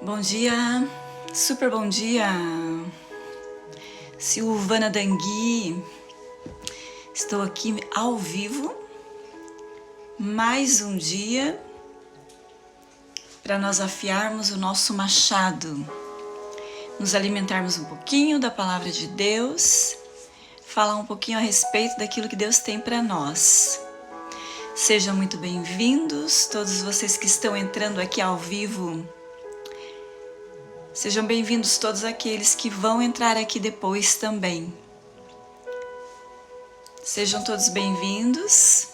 Bom dia, super bom dia, Silvana Dangui. Estou aqui ao vivo, mais um dia para nós afiarmos o nosso machado, nos alimentarmos um pouquinho da palavra de Deus, falar um pouquinho a respeito daquilo que Deus tem para nós. Sejam muito bem-vindos, todos vocês que estão entrando aqui ao vivo. Sejam bem-vindos todos aqueles que vão entrar aqui depois também. Sejam todos bem-vindos.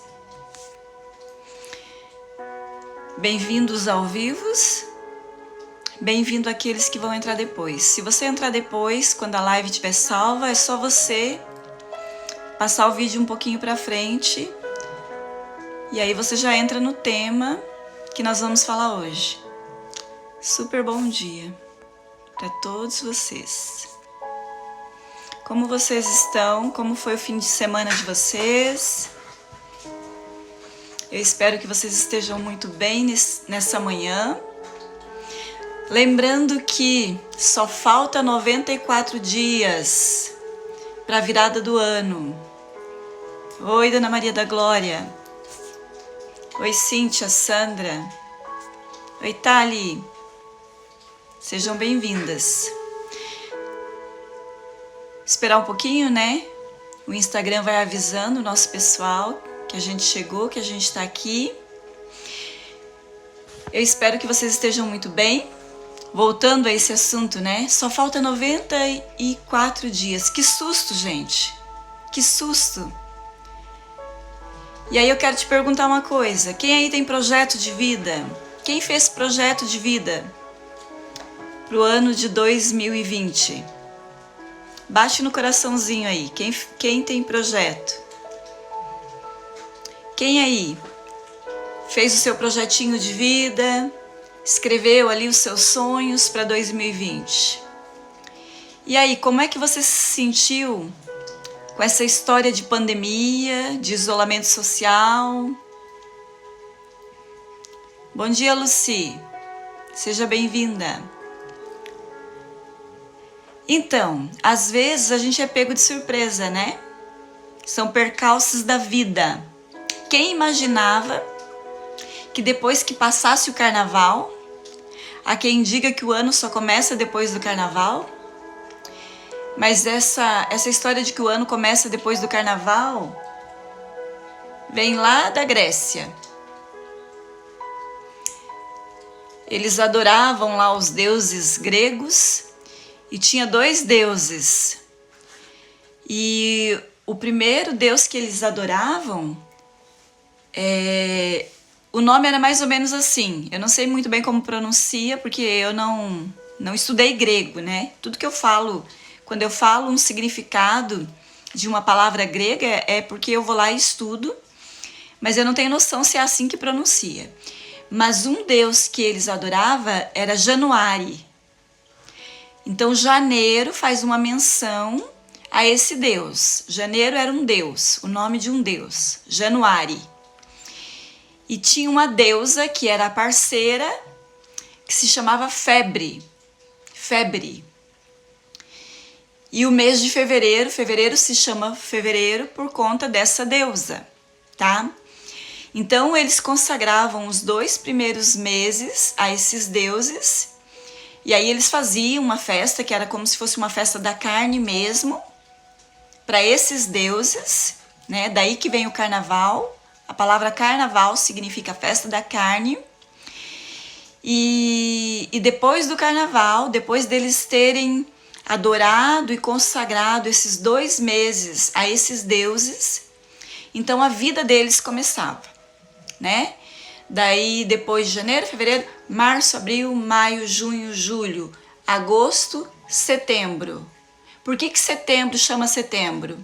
Bem-vindos ao vivo. Bem-vindo àqueles que vão entrar depois. Se você entrar depois, quando a live estiver salva, é só você passar o vídeo um pouquinho para frente. E aí você já entra no tema que nós vamos falar hoje. Super bom dia para todos vocês. Como vocês estão? Como foi o fim de semana de vocês? Eu espero que vocês estejam muito bem nessa manhã. Lembrando que só falta 94 dias para a virada do ano. Oi, Dona Maria da Glória. Oi, Cíntia, Sandra. Oi, Thali. Sejam bem-vindas. Esperar um pouquinho, né? O Instagram vai avisando o nosso pessoal que a gente chegou, que a gente está aqui. Eu espero que vocês estejam muito bem. Voltando a esse assunto, né? Só falta 94 dias. Que susto, gente! Que susto! E aí eu quero te perguntar uma coisa. Quem aí tem projeto de vida? Quem fez projeto de vida para o ano de 2020? Bate no coraçãozinho aí. Quem tem projeto? Quem aí fez o seu projetinho de vida? Escreveu ali os seus sonhos para 2020? E aí, como é que você se sentiu com essa história de pandemia, de isolamento social? Bom dia, Luci. Seja bem-vinda. Então, às vezes a gente é pego de surpresa, né? São percalços da vida. Quem imaginava que depois que passasse o carnaval, há quem diga que o ano só começa depois do carnaval, mas essa história de que o ano começa depois do carnaval vem lá da Grécia. Eles adoravam lá os deuses gregos e tinha dois deuses. E o primeiro deus que eles adoravam, o nome era mais ou menos assim. Eu não sei muito bem como pronuncia, porque eu não estudei grego, né? Tudo que eu falo, quando eu falo um significado de uma palavra grega, é porque eu vou lá e estudo, mas eu não tenho noção se é assim que pronuncia. Mas um deus que eles adoravam era Januári. Então, janeiro faz uma menção a esse deus. Janeiro era um deus, o nome de um deus, Januári. E tinha uma deusa que era a parceira, que se chamava Febre. E o mês de fevereiro se chama fevereiro por conta dessa deusa, tá? Então, eles consagravam os 2 primeiros meses a esses deuses. E aí eles faziam uma festa que era como se fosse uma festa da carne mesmo, para esses deuses, né? Daí que vem o carnaval. A palavra carnaval significa festa da carne. E depois do carnaval, depois deles terem adorado e consagrado esses 2 meses a esses deuses, então a vida deles começava, né? Daí, depois de janeiro, fevereiro, março, abril, maio, junho, julho, agosto, setembro. Por que setembro chama setembro?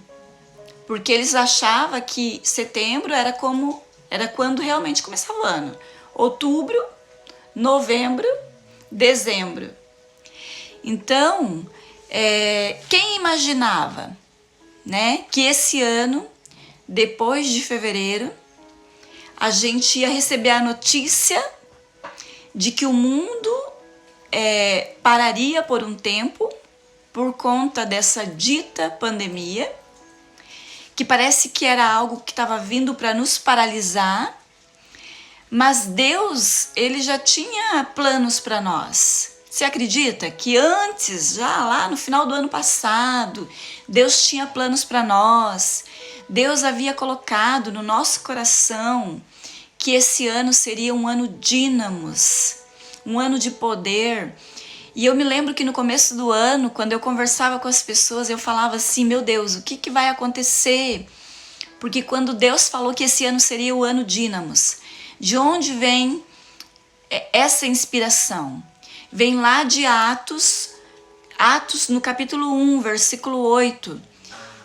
Porque eles achavam que setembro era quando realmente começava o ano. Outubro, novembro, dezembro. Então, quem imaginava, né, que esse ano, depois de fevereiro, a gente ia receber a notícia de que o mundo pararia por um tempo por conta dessa dita pandemia, que parece que era algo que estava vindo para nos paralisar, mas Deus, ele já tinha planos para nós. Você acredita que antes, já lá no final do ano passado, Deus tinha planos para nós? Deus havia colocado no nosso coração que esse ano seria um ano dínamos, um ano de poder. E eu me lembro que no começo do ano, quando eu conversava com as pessoas, eu falava assim, meu Deus, o que vai acontecer? Porque quando Deus falou que esse ano seria o ano dínamos, de onde vem essa inspiração? Vem lá de Atos no capítulo 1, versículo 8,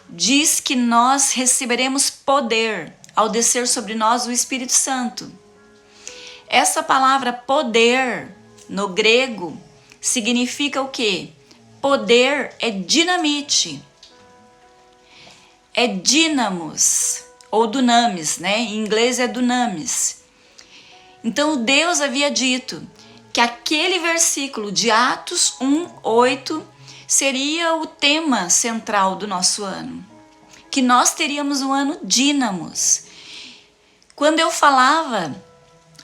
diz que nós receberemos poder ao descer sobre nós o Espírito Santo. Essa palavra poder, no grego, significa o quê? Poder é dinamite, é dínamos, ou dunamis, né? Em inglês é dunamis. Então Deus havia dito que aquele versículo de Atos 1:8 seria o tema central do nosso ano, que nós teríamos um ano dínamos. Quando eu falava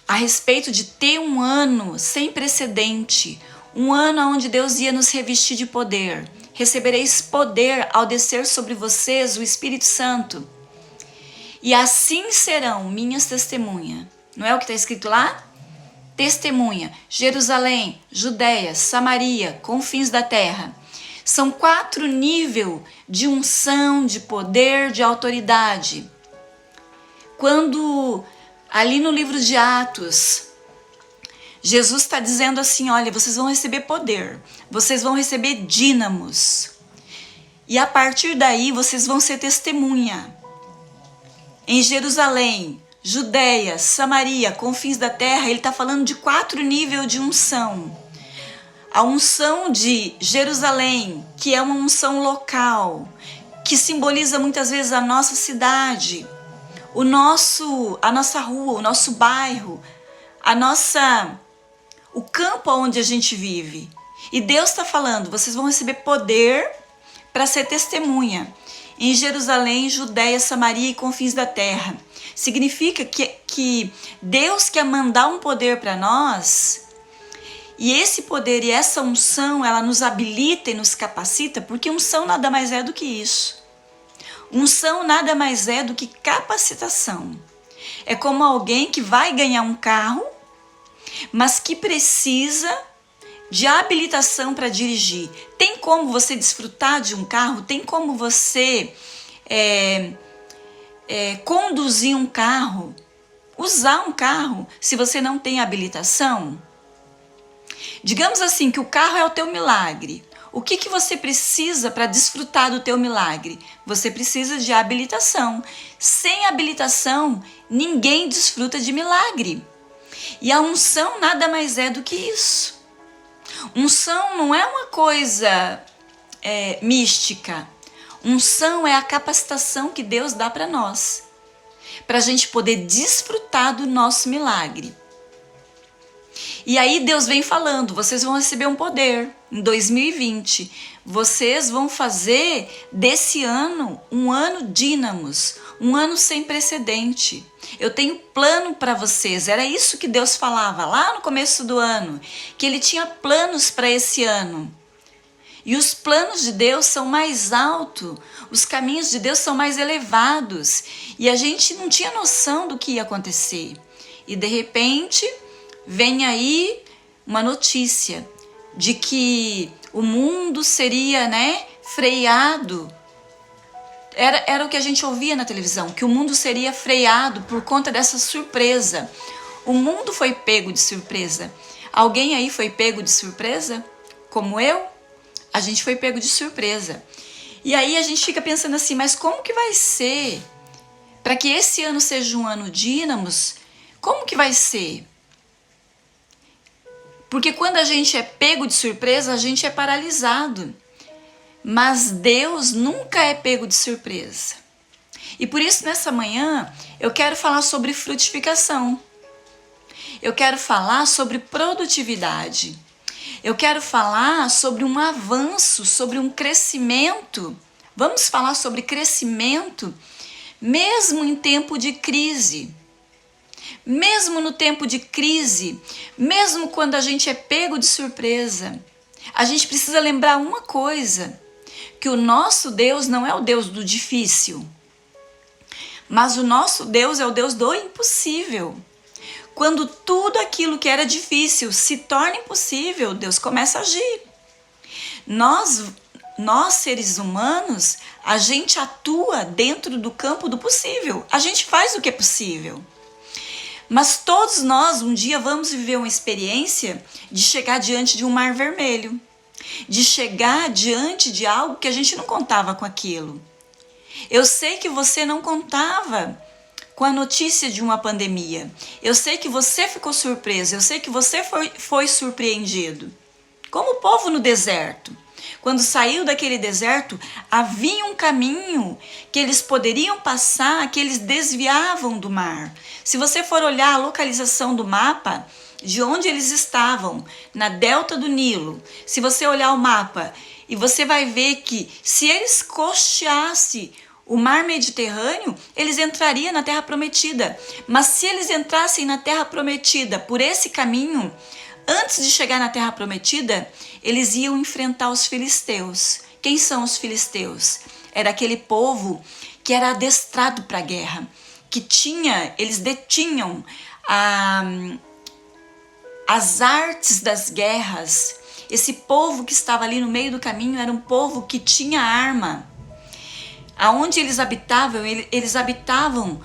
a respeito de ter um ano sem precedente, um ano onde Deus ia nos revestir de poder, recebereis poder ao descer sobre vocês o Espírito Santo, e assim serão minhas testemunhas. Não é o que está escrito lá? Testemunha, Jerusalém, Judéia, Samaria, confins da terra. São 4 níveis de unção, de poder, de autoridade. Quando ali no livro de Atos, Jesus está dizendo assim, olha, vocês vão receber poder, vocês vão receber dínamos. E a partir daí vocês vão ser testemunha. Em Jerusalém, Judéia, Samaria, confins da terra, ele está falando de 4 níveis de unção. A unção de Jerusalém, que é uma unção local, que simboliza muitas vezes a nossa cidade, a nossa rua, o nosso bairro, o campo onde a gente vive. E Deus está falando, vocês vão receber poder para ser testemunha. Em Jerusalém, Judéia, Samaria e confins da terra. Significa que Deus quer mandar um poder para nós, e esse poder e essa unção, ela nos habilita e nos capacita, porque unção nada mais é do que isso. Unção nada mais é do que capacitação. É como alguém que vai ganhar um carro, mas que precisa de habilitação para dirigir. Tem como você desfrutar de um carro? Tem como você conduzir um carro, usar um carro, se você não tem habilitação? Digamos assim que o carro é o teu milagre. O que você precisa para desfrutar do teu milagre? Você precisa de habilitação. Sem habilitação, ninguém desfruta de milagre. E a unção nada mais é do que isso. Unção não é uma coisa mística. Unção é a capacitação que Deus dá para nós, para a gente poder desfrutar do nosso milagre. E aí Deus vem falando, vocês vão receber um poder em 2020. Vocês vão fazer desse ano um ano dínamos, um ano sem precedente. Eu tenho plano para vocês. Era isso que Deus falava lá no começo do ano, que Ele tinha planos para esse ano. E os planos de Deus são mais altos, os caminhos de Deus são mais elevados. E a gente não tinha noção do que ia acontecer. E de repente vem aí uma notícia de que o mundo seria, freado. Era o que a gente ouvia na televisão, que o mundo seria freado por conta dessa surpresa. O mundo foi pego de surpresa. Alguém aí foi pego de surpresa? Como eu? A gente foi pego de surpresa. E aí a gente fica pensando assim, mas como que vai ser? Para que esse ano seja um ano dínamos, como que vai ser? Porque quando a gente é pego de surpresa, a gente é paralisado. Mas Deus nunca é pego de surpresa. E por isso, nessa manhã, eu quero falar sobre frutificação. Eu quero falar sobre produtividade. Eu quero falar sobre um avanço, sobre um crescimento. Vamos falar sobre crescimento mesmo em tempo de crise. Mesmo no tempo de crise, mesmo quando a gente é pego de surpresa, a gente precisa lembrar uma coisa, que o nosso Deus não é o Deus do difícil, mas o nosso Deus é o Deus do impossível. Quando tudo aquilo que era difícil se torna impossível, Deus começa a agir. Nós seres humanos, a gente atua dentro do campo do possível. A gente faz o que é possível. Mas todos nós um dia vamos viver uma experiência de chegar diante de um mar vermelho. De chegar diante de algo que a gente não contava com aquilo. Eu sei que você não contava com a notícia de uma pandemia. Eu sei que você ficou surpreso. Eu sei que você foi surpreendido. Como o povo no deserto. Quando saiu daquele deserto, havia um caminho que eles poderiam passar, que eles desviavam do mar. Se você for olhar a localização do mapa, de onde eles estavam, na delta do Nilo, se você olhar o mapa, e você vai ver que se eles costeassem o mar Mediterrâneo, eles entrariam na Terra Prometida. Mas se eles entrassem na Terra Prometida por esse caminho, antes de chegar na Terra Prometida, eles iam enfrentar os filisteus. Quem são os filisteus? Era aquele povo que era adestrado para a guerra, que eles detinham as artes das guerras. Esse povo que estava ali no meio do caminho era um povo que tinha arma. Aonde eles habitavam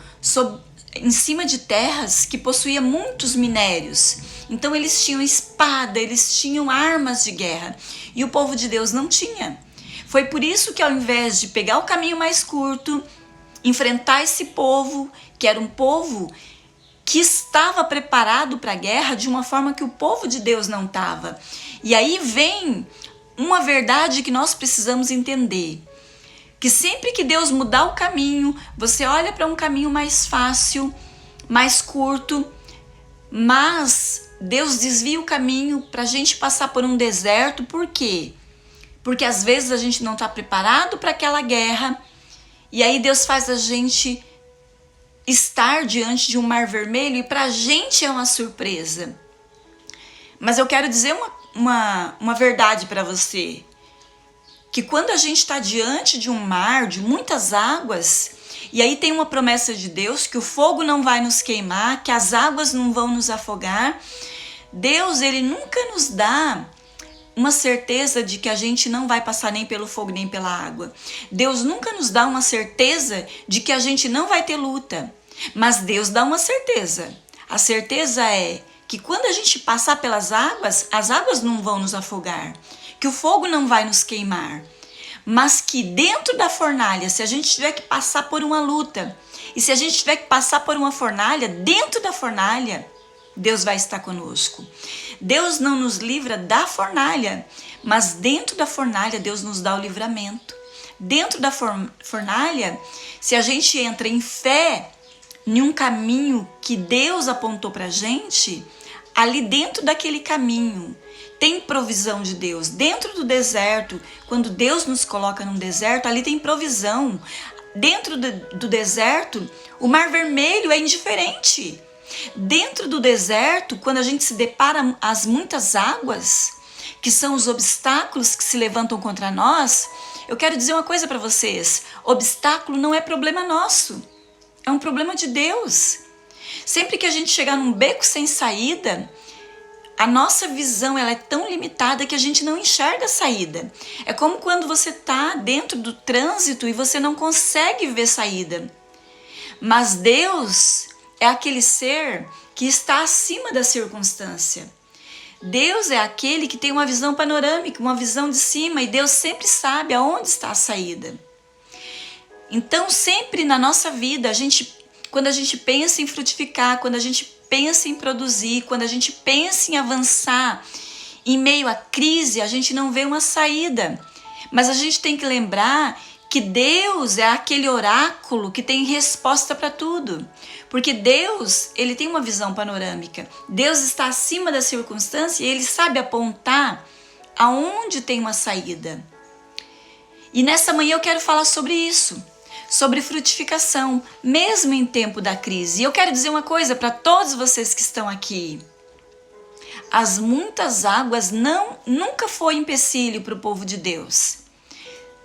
em cima de terras que possuíam muitos minérios. Então eles tinham espada, eles tinham armas de guerra. E o povo de Deus não tinha. Foi por isso que ao invés de pegar o caminho mais curto, enfrentar esse povo, que era um povo que estava preparado para a guerra de uma forma que o povo de Deus não estava. E aí vem uma verdade que nós precisamos entender. Que sempre que Deus mudar o caminho, você olha para um caminho mais fácil, mais curto, mas Deus desvia o caminho para a gente passar por um deserto. Por quê? Porque às vezes a gente não está preparado para aquela guerra, e aí Deus faz a gente estar diante de um mar vermelho, e para a gente é uma surpresa. Mas eu quero dizer uma verdade para você, que quando a gente está diante de um mar, de muitas águas, e aí tem uma promessa de Deus que o fogo não vai nos queimar, que as águas não vão nos afogar, Deus, ele nunca nos dá uma certeza de que a gente não vai passar nem pelo fogo nem pela água. Deus nunca nos dá uma certeza de que a gente não vai ter luta, mas Deus dá uma certeza. A certeza é que quando a gente passar pelas águas, as águas não vão nos afogar, que o fogo não vai nos queimar, mas que dentro da fornalha, se a gente tiver que passar por uma luta, e se a gente tiver que passar por uma fornalha, dentro da fornalha, Deus vai estar conosco. Deus não nos livra da fornalha, mas dentro da fornalha Deus nos dá o livramento. Dentro da fornalha, se a gente entra em fé em um caminho que Deus apontou para a gente, ali dentro daquele caminho tem provisão de Deus. Dentro do deserto, quando Deus nos coloca num deserto, ali tem provisão. Dentro do deserto, o mar vermelho é indiferente. Dentro do deserto, quando a gente se depara às muitas águas, que são os obstáculos que se levantam contra nós, eu quero dizer uma coisa para vocês: obstáculo não é problema nosso, é um problema de Deus. Sempre que a gente chegar num beco sem saída, a nossa visão ela é tão limitada que a gente não enxerga a saída. É como quando você está dentro do trânsito e você não consegue ver saída. Mas Deus é aquele ser que está acima da circunstância. Deus é aquele que tem uma visão panorâmica, uma visão de cima, e Deus sempre sabe aonde está a saída. Então, sempre na nossa vida, quando a gente pensa em frutificar, quando a gente pensa em produzir, quando a gente pensa em avançar, em meio à crise, a gente não vê uma saída. Mas a gente tem que lembrar que Deus é aquele oráculo que tem resposta para tudo. Porque Deus, ele tem uma visão panorâmica. Deus está acima da circunstância e ele sabe apontar aonde tem uma saída. E nessa manhã eu quero falar sobre isso, sobre frutificação, mesmo em tempo da crise. E eu quero dizer uma coisa para todos vocês que estão aqui. As muitas águas nunca foi empecilho para o povo de Deus.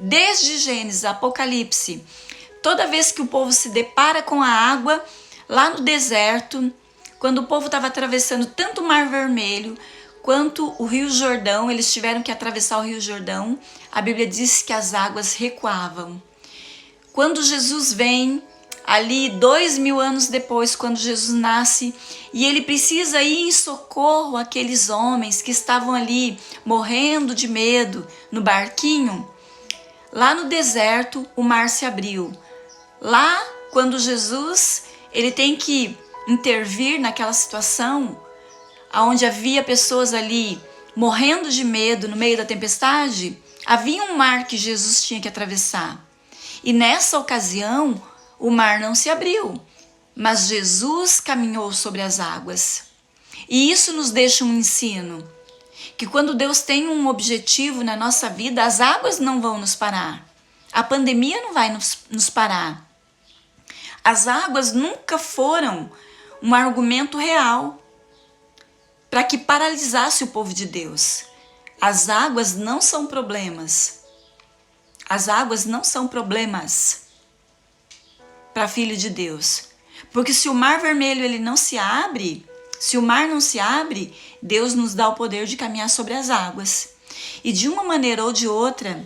Desde Gênesis, Apocalipse, toda vez que o povo se depara com a água, lá no deserto, quando o povo estava atravessando tanto o Mar Vermelho quanto o Rio Jordão, eles tiveram que atravessar o Rio Jordão, a Bíblia diz que as águas recuavam. Quando Jesus vem, ali 2000 anos depois, quando Jesus nasce, e ele precisa ir em socorro àqueles homens que estavam ali morrendo de medo no barquinho, lá no deserto o mar se abriu. Lá, quando Jesus ele tem que intervir naquela situação, onde havia pessoas ali morrendo de medo no meio da tempestade, havia um mar que Jesus tinha que atravessar. E nessa ocasião, o mar não se abriu, mas Jesus caminhou sobre as águas. E isso nos deixa um ensino, que quando Deus tem um objetivo na nossa vida, as águas não vão nos parar. A pandemia não vai nos parar. As águas nunca foram um argumento real para que paralisasse o povo de Deus. As águas não são problemas. As águas não são problemas para filho de Deus. Porque se o Mar Vermelho ele não se abre, se o mar não se abre, Deus nos dá o poder de caminhar sobre as águas. E de uma maneira ou de outra,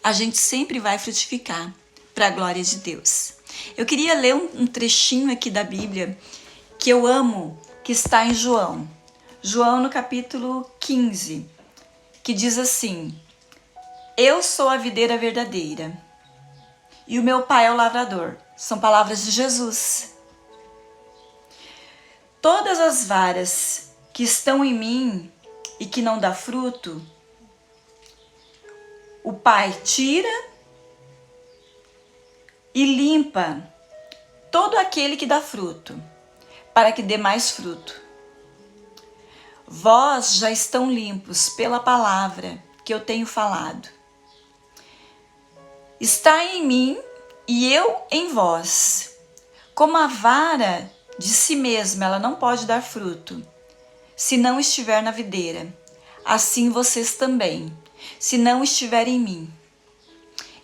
a gente sempre vai frutificar para a glória de Deus. Eu queria ler um trechinho aqui da Bíblia que eu amo, que está em João. João no capítulo 15, que diz assim: Eu sou a videira verdadeira e o meu pai é o lavrador. São palavras de Jesus. Todas as varas que estão em mim e que não dá fruto, o pai tira e limpa todo aquele que dá fruto, para que dê mais fruto. Vós já estão limpos pela palavra que eu tenho falado. Está em mim e eu em vós. Como a vara de si mesma, ela não pode dar fruto, se não estiver na videira. Assim vocês também, se não estiverem em mim.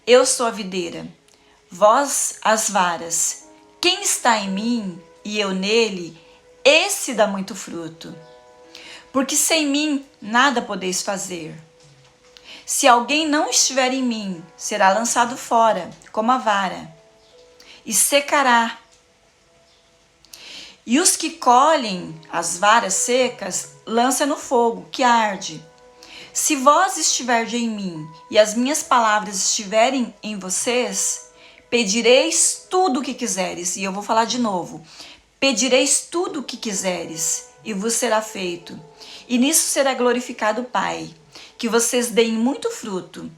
Eu sou a videira, vós as varas. Quem está em mim e eu nele, esse dá muito fruto. Porque sem mim nada podeis fazer. Se alguém não estiver em mim, será lançado fora, como a vara, e secará. E os que colhem as varas secas, lança no fogo, que arde. Se vós estiverdes em mim, e as minhas palavras estiverem em vocês, pedireis tudo o que quiseres. E eu vou falar de novo. Pedireis tudo o que quiseres, e vos será feito. E nisso será glorificado o Pai, que vocês deem muito fruto.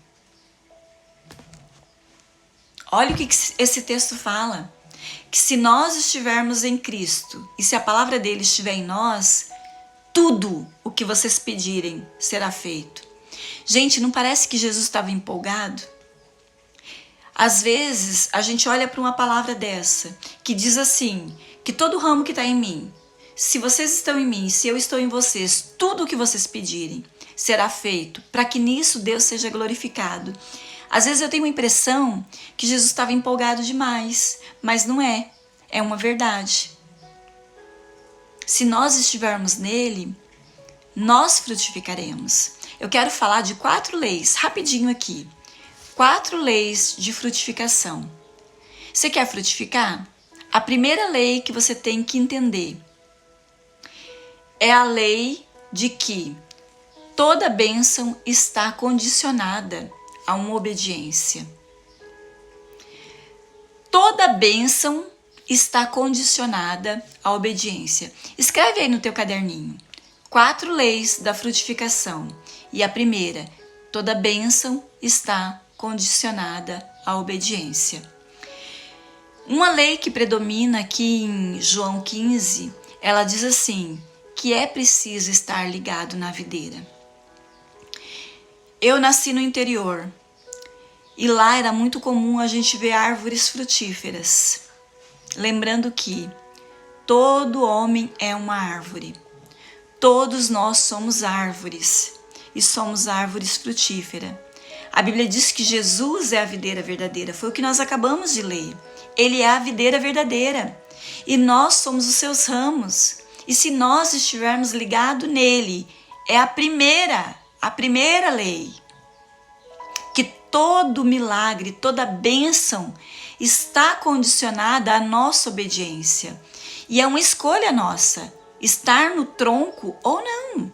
Olha o que esse texto fala. Que se nós estivermos em Cristo, e se a palavra dele estiver em nós, tudo o que vocês pedirem será feito. Gente, não parece que Jesus estava empolgado? Às vezes, a gente olha para uma palavra dessa, que diz assim, que todo ramo que está em mim, se vocês estão em mim, se eu estou em vocês, tudo o que vocês pedirem será feito, para que nisso Deus seja glorificado. Às vezes eu tenho a impressão que Jesus estava empolgado demais, mas não é. É uma verdade. Se nós estivermos nele, nós frutificaremos. Eu quero falar de 4 leis, rapidinho aqui. 4 leis de frutificação. Você quer frutificar? A primeira lei que você tem que entender é a lei de que toda bênção está condicionada a uma obediência. Toda bênção está condicionada à obediência. Escreve aí no teu caderninho. 4 leis da frutificação. E a primeira, toda bênção está condicionada a obediência. Uma lei que predomina aqui em João 15, ela diz assim, que é preciso estar ligado na videira. Eu nasci no interior e lá era muito comum a gente ver árvores frutíferas. Lembrando que todo homem é uma árvore. Todos nós somos árvores e somos árvores frutíferas. A Bíblia diz que Jesus é a videira verdadeira, foi o que nós acabamos de ler. Ele é a videira verdadeira e nós somos os seus ramos. E se nós estivermos ligados nele, é a primeira lei. Que todo milagre, toda bênção está condicionada à nossa obediência. E é uma escolha nossa, estar no tronco ou não.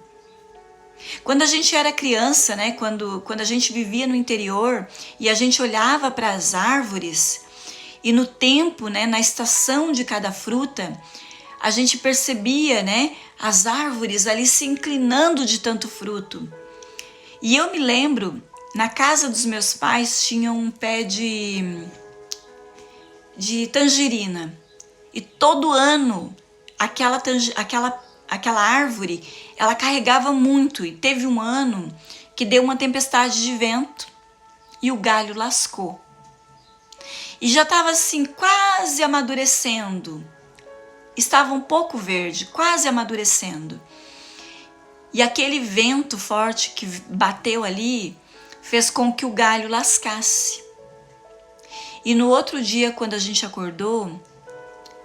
Quando a gente era criança, né, quando a gente vivia no interior e a gente olhava para as árvores e no tempo, né, na estação de cada fruta, a gente percebia, né, as árvores ali se inclinando de tanto fruto. E eu me lembro, na casa dos meus pais tinha um pé de tangerina e todo ano aquela árvore, ela carregava muito e teve um ano que deu uma tempestade de vento e o galho lascou. E já estava assim quase amadurecendo, estava um pouco verde, quase amadurecendo. E aquele vento forte que bateu ali fez com que o galho lascasse. E no outro dia, quando a gente acordou,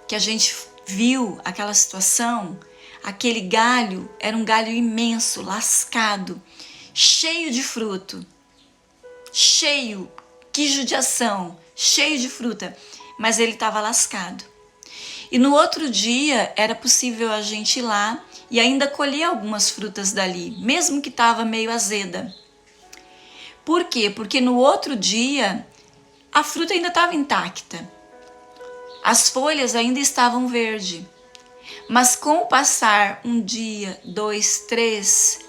que a gente viu aquela situação, aquele galho era um galho imenso, lascado, cheio de fruto. Cheio, que judiação, cheio de fruta, mas ele estava lascado. E no outro dia era possível a gente ir lá e ainda colher algumas frutas dali, mesmo que estava meio azeda. Por quê? Porque no outro dia a fruta ainda estava intacta. As folhas ainda estavam verdes. Mas com o passar um dia, 2, 3,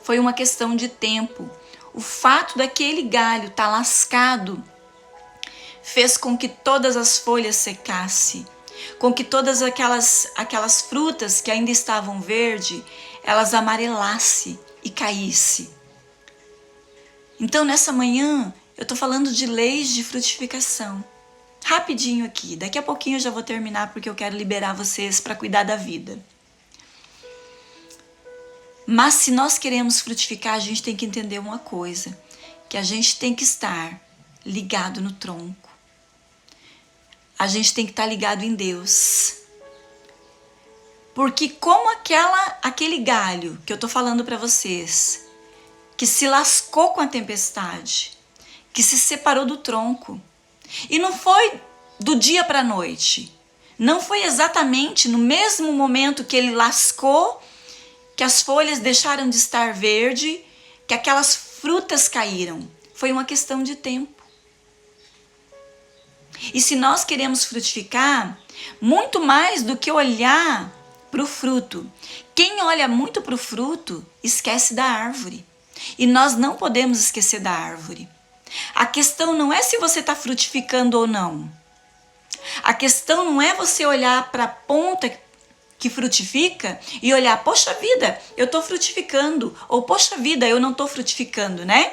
foi uma questão de tempo. O fato daquele galho estar lascado fez com que todas as folhas secassem, com que todas aquelas frutas que ainda estavam verdes, elas amarelassem e caíssem. Então nessa manhã eu estou falando de leis de frutificação. Rapidinho aqui, daqui a pouquinho eu já vou terminar porque eu quero liberar vocês para cuidar da vida. Mas se nós queremos frutificar, a gente tem que entender uma coisa, que a gente tem que estar ligado no tronco. A gente tem que estar ligado em Deus. Porque como aquele galho que eu estou falando para vocês, que se lascou com a tempestade, que se separou do tronco, e não foi do dia para a noite, não foi exatamente no mesmo momento que ele lascou, que as folhas deixaram de estar verde, que aquelas frutas caíram. Foi uma questão de tempo. E se nós queremos frutificar, muito mais do que olhar para o fruto. Quem olha muito para o fruto, esquece da árvore. E nós não podemos esquecer da árvore. A questão não é se você está frutificando ou não. A questão não é você olhar para a ponta que frutifica e olhar, poxa vida, eu estou frutificando, ou poxa vida, eu não estou frutificando, né?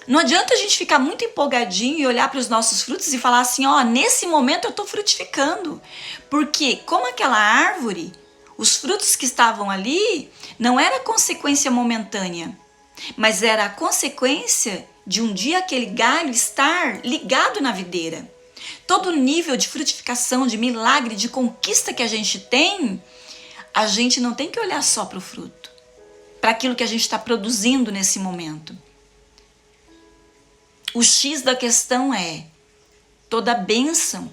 Não adianta a gente ficar muito empolgadinho e olhar para os nossos frutos e falar assim, ó, nesse momento eu estou frutificando. Porque como aquela árvore, os frutos que estavam ali não era consequência momentânea, mas era a consequência de um dia aquele galho estar ligado na videira. Todo nível de frutificação, de milagre, de conquista que a gente não tem que olhar só para o fruto, para aquilo que a gente está produzindo nesse momento. O X da questão é, toda bênção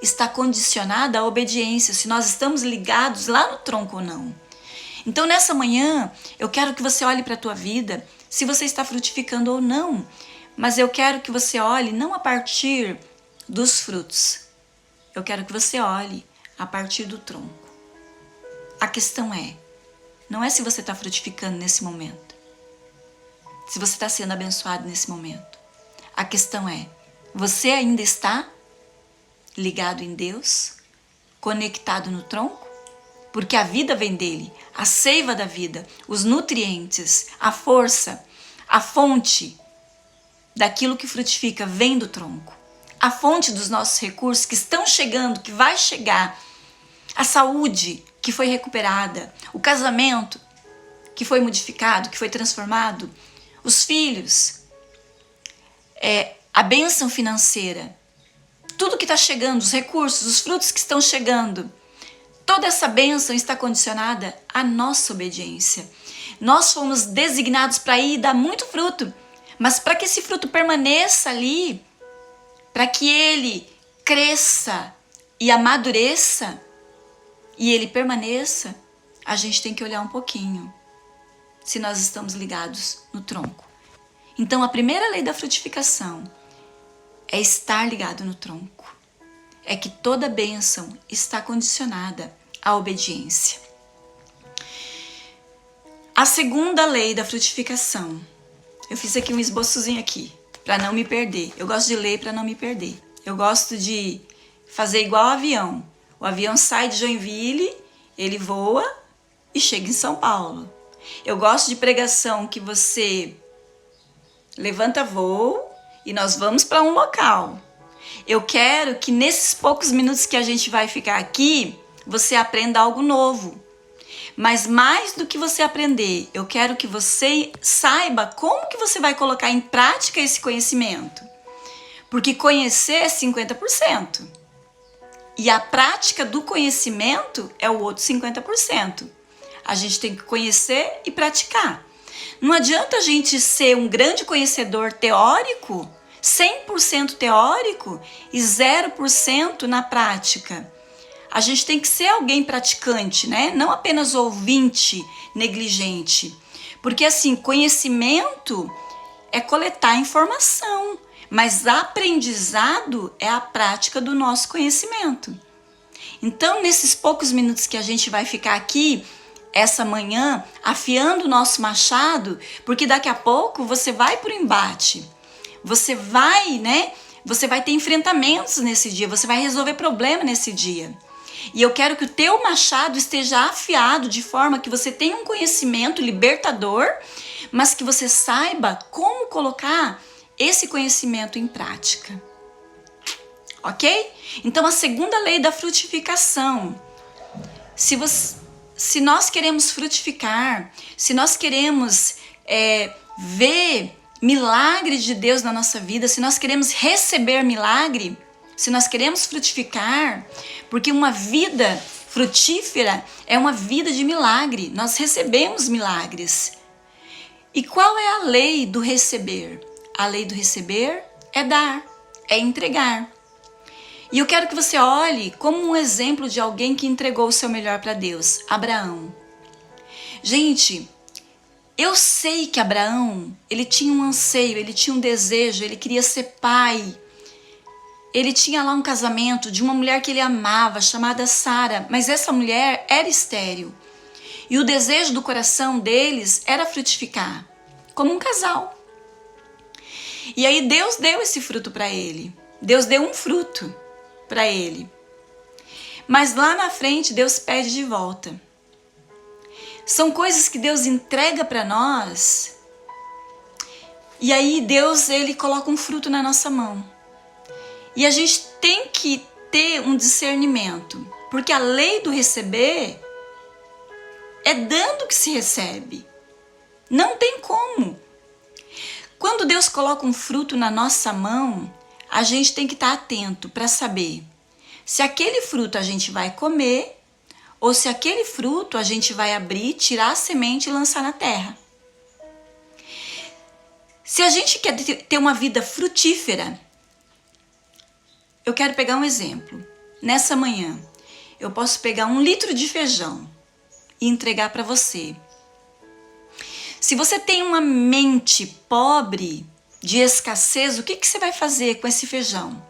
está condicionada à obediência, se nós estamos ligados lá no tronco ou não. Então nessa manhã, eu quero que você olhe para a tua vida, se você está frutificando ou não, mas eu quero que você olhe não a partir dos frutos, eu quero que você olhe a partir do tronco. A questão não é se você está frutificando nesse momento, se você está sendo abençoado nesse momento. A questão é, Você ainda está ligado em Deus? Conectado no tronco? Porque a vida vem dele, a seiva da vida, os nutrientes, a força, a fonte daquilo que frutifica vem do tronco. A fonte dos nossos recursos que estão chegando, que vai chegar, a saúde que foi recuperada, o casamento que foi modificado, que foi transformado, os filhos, a bênção financeira, tudo que está chegando, os recursos, os frutos que estão chegando, toda essa bênção está condicionada à nossa obediência. Nós fomos designados para ir dar muito fruto, mas para que esse fruto permaneça ali, para que ele cresça e amadureça e ele permaneça, a gente tem que olhar um pouquinho se nós estamos ligados no tronco. Então a primeira lei da frutificação é estar ligado no tronco. É que toda bênção está condicionada à obediência. A segunda lei da frutificação. Eu fiz aqui um esboçozinho aqui, para não me perder. Eu gosto de ler para não me perder. Eu gosto de fazer igual o avião. O avião sai de Joinville, ele voa e chega em São Paulo. Eu gosto de pregação que você levanta voo e nós vamos para um local. Eu quero que nesses poucos minutos que a gente vai ficar aqui, você aprenda algo novo. Mas mais do que você aprender, eu quero que você saiba como que você vai colocar em prática esse conhecimento. Porque conhecer é 50%. E a prática do conhecimento é o outro 50%. A gente tem que conhecer e praticar. Não adianta a gente ser um grande conhecedor teórico, 100% teórico e 0% na prática. A gente tem que ser alguém praticante, né? Não apenas ouvinte negligente. Porque assim, conhecimento é coletar informação, mas aprendizado é a prática do nosso conhecimento. Então, nesses poucos minutos que a gente vai ficar aqui, essa manhã, afiando o nosso machado, porque daqui a pouco você vai para o embate. Você vai ter enfrentamentos nesse dia, você vai resolver problema nesse dia. E eu quero que o teu machado esteja afiado de forma que você tenha um conhecimento libertador, mas que você saiba como colocar esse conhecimento em prática. Ok? Então, a segunda lei da frutificação. Se nós queremos frutificar, se nós queremos ver milagre de Deus na nossa vida, se nós queremos receber milagre, se nós queremos frutificar, porque uma vida frutífera é uma vida de milagre, nós recebemos milagres. E qual é a lei do receber? A lei do receber é dar, é entregar. E eu quero que você olhe como um exemplo de alguém que entregou o seu melhor para Deus, Abraão. Gente, eu sei que Abraão, ele tinha um anseio, ele tinha um desejo, ele queria ser pai. Ele tinha lá um casamento de uma mulher que ele amava, chamada Sara, mas essa mulher era estéril. E o desejo do coração deles era frutificar, como um casal. E aí Deus deu esse fruto para ele. Deus deu um fruto para ele. Mas lá na frente Deus pede de volta. São coisas que Deus entrega para nós. E aí Deus, ele coloca um fruto na nossa mão. E a gente tem que ter um discernimento, porque a lei do receber é dando que se recebe. Não tem como. Quando Deus coloca um fruto na nossa mão, a gente tem que estar atento para saber se aquele fruto a gente vai comer ou se aquele fruto a gente vai abrir, tirar a semente e lançar na terra. Se a gente quer ter uma vida frutífera, eu quero pegar um exemplo. Nessa manhã, eu posso pegar 1 litro de feijão e entregar para você. Se você tem uma mente pobre, de escassez, o que você vai fazer com esse feijão?